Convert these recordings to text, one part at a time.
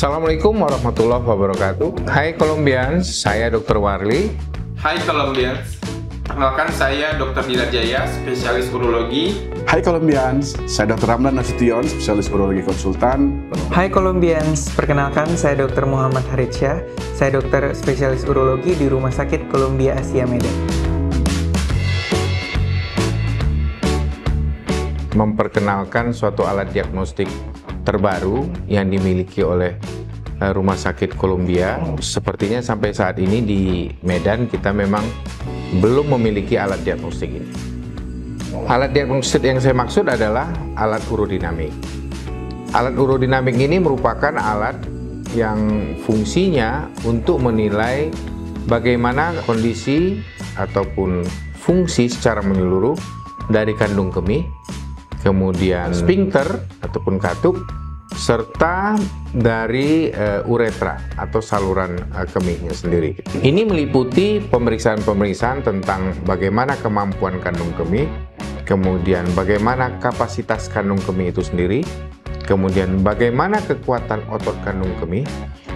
Assalamualaikum warahmatullahi wabarakatuh. Hai Colombians, saya Dr. Warli. Hai Colombians, perkenalkan saya Dr. Dilar Jaya, spesialis urologi. Hai Colombians, saya Dr. Ramlan Nasution, spesialis urologi konsultan. Hai Colombians, perkenalkan saya Dr. Muhammad Haritsyah, saya dokter spesialis urologi di Rumah Sakit Columbia Asia Medan. Memperkenalkan suatu alat diagnostik terbaru yang dimiliki oleh Rumah Sakit Columbia. Sepertinya sampai saat ini di Medan kita memang belum memiliki alat diagnostik ini. Alat diagnostik yang saya maksud adalah alat urodinamik. Alat urodinamik ini merupakan alat yang fungsinya untuk menilai bagaimana kondisi ataupun fungsi secara menyeluruh dari kandung kemih, kemudian sphincter ataupun katup, serta dari uretra atau saluran kemihnya sendiri. Ini meliputi pemeriksaan-pemeriksaan tentang bagaimana kemampuan kandung kemih, kemudian bagaimana kapasitas kandung kemih itu sendiri, kemudian bagaimana kekuatan otot kandung kemih,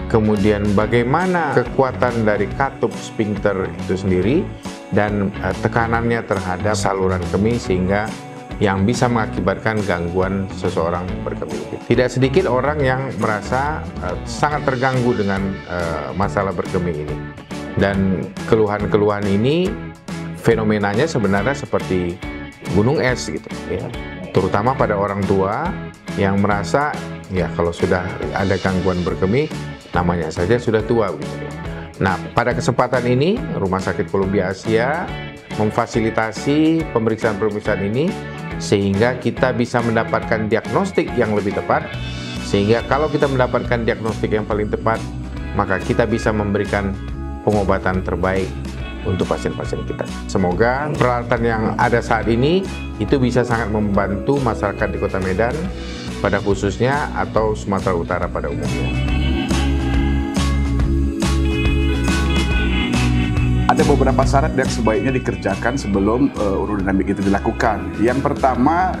kemudian bagaimana kekuatan dari katup sphincter itu sendiri, dan tekanannya terhadap saluran kemih sehingga yang bisa mengakibatkan gangguan seseorang berkemih. Tidak sedikit orang yang merasa sangat terganggu dengan masalah berkemih ini. Dan keluhan-keluhan ini fenomenanya sebenarnya seperti gunung es gitu ya. Terutama pada orang tua yang merasa ya kalau sudah ada gangguan berkemih namanya saja sudah tua gitu. Nah, pada kesempatan ini Rumah Sakit Columbia Asia memfasilitasi pemeriksaan-pemeriksaan ini sehingga kita bisa mendapatkan diagnostik yang lebih tepat, sehingga kalau kita mendapatkan diagnostik yang paling tepat, maka kita bisa memberikan pengobatan terbaik untuk pasien-pasien kita. Semoga peralatan yang ada saat ini itu bisa sangat membantu masyarakat di Kota Medan pada khususnya atau Sumatera Utara pada umumnya. Ada beberapa syarat yang sebaiknya dikerjakan sebelum urodinamik itu dilakukan. Yang pertama,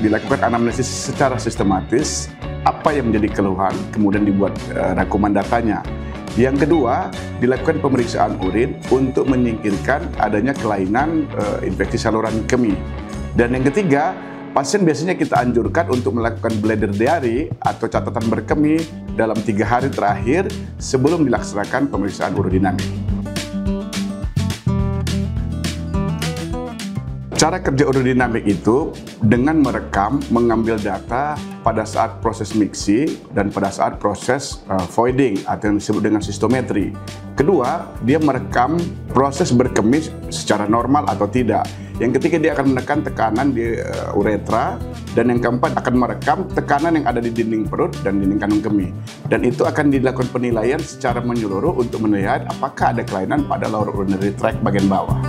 dilakukan anamnesis secara sistematis, apa yang menjadi keluhan, kemudian dibuat rangkuman datanya. Yang kedua, dilakukan pemeriksaan urin untuk menyingkirkan adanya kelainan infeksi saluran kemih. Dan yang ketiga, pasien biasanya kita anjurkan untuk melakukan bladder diary atau catatan berkemih dalam 3 hari terakhir sebelum dilaksanakan pemeriksaan urodinamik. Cara kerja urodinamik itu dengan merekam, mengambil data pada saat proses mixi dan pada saat proses voiding atau yang disebut dengan sistometri. Kedua, dia merekam proses berkemih secara normal atau tidak. Yang ketiga, dia akan menekan tekanan di uretra. Dan yang keempat, akan merekam tekanan yang ada di dinding perut dan dinding kandung kemih. Dan itu akan dilakukan penilaian secara menyeluruh untuk melihat apakah ada kelainan pada lower urinary tract bagian bawah.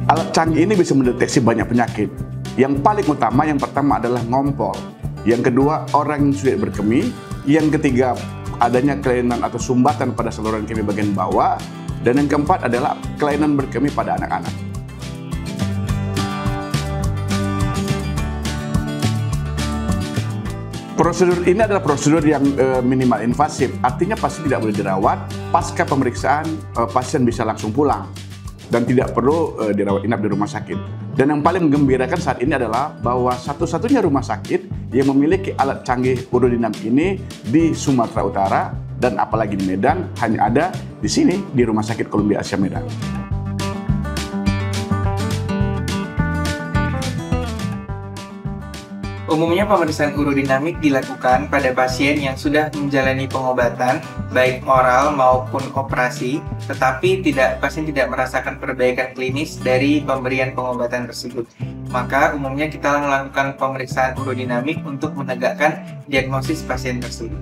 Alat canggih ini bisa mendeteksi banyak penyakit. Yang paling utama, yang pertama adalah ngompol. Yang kedua, orang yang sulit berkemih. Yang ketiga, adanya kelainan atau sumbatan pada saluran kemih bagian bawah. Dan yang keempat adalah kelainan berkemih pada anak-anak. Prosedur ini adalah prosedur yang minimal invasif. Artinya pasien tidak boleh dirawat. Pasca pemeriksaan, pasien bisa langsung pulang dan tidak perlu dirawat inap di rumah sakit. Dan yang paling menggembirakan saat ini adalah bahwa satu-satunya rumah sakit yang memiliki alat canggih urodinamik ini di Sumatera Utara dan apalagi di Medan hanya ada di sini di Rumah Sakit Columbia Asia Medan. Umumnya pemeriksaan urodinamik dilakukan pada pasien yang sudah menjalani pengobatan, baik oral maupun operasi, tetapi pasien tidak merasakan perbaikan klinis dari pemberian pengobatan tersebut. Maka umumnya kita melakukan pemeriksaan urodinamik untuk menegakkan diagnosis pasien tersebut.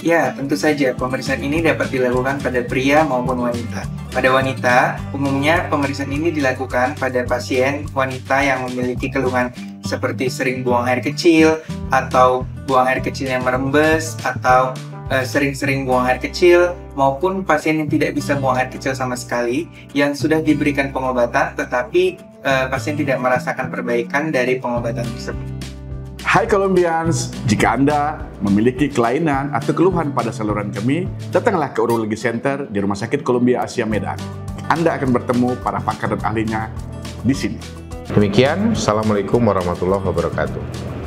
Ya, tentu saja pemeriksaan ini dapat dilakukan pada pria maupun wanita. Pada wanita, umumnya pemeriksaan ini dilakukan pada pasien wanita yang memiliki keluhan seperti sering buang air kecil, atau buang air kecil yang merembes, atau sering-sering buang air kecil, maupun pasien yang tidak bisa buang air kecil sama sekali, yang sudah diberikan pengobatan tetapi pasien tidak merasakan perbaikan dari pengobatan tersebut. Hai Colombians, jika Anda memiliki kelainan atau keluhan pada saluran kemih, datanglah ke Urologi Center di Rumah Sakit Columbia Asia Medan. Anda akan bertemu para pakar dan ahlinya di sini. Demikian, Assalamualaikum warahmatullahi wabarakatuh.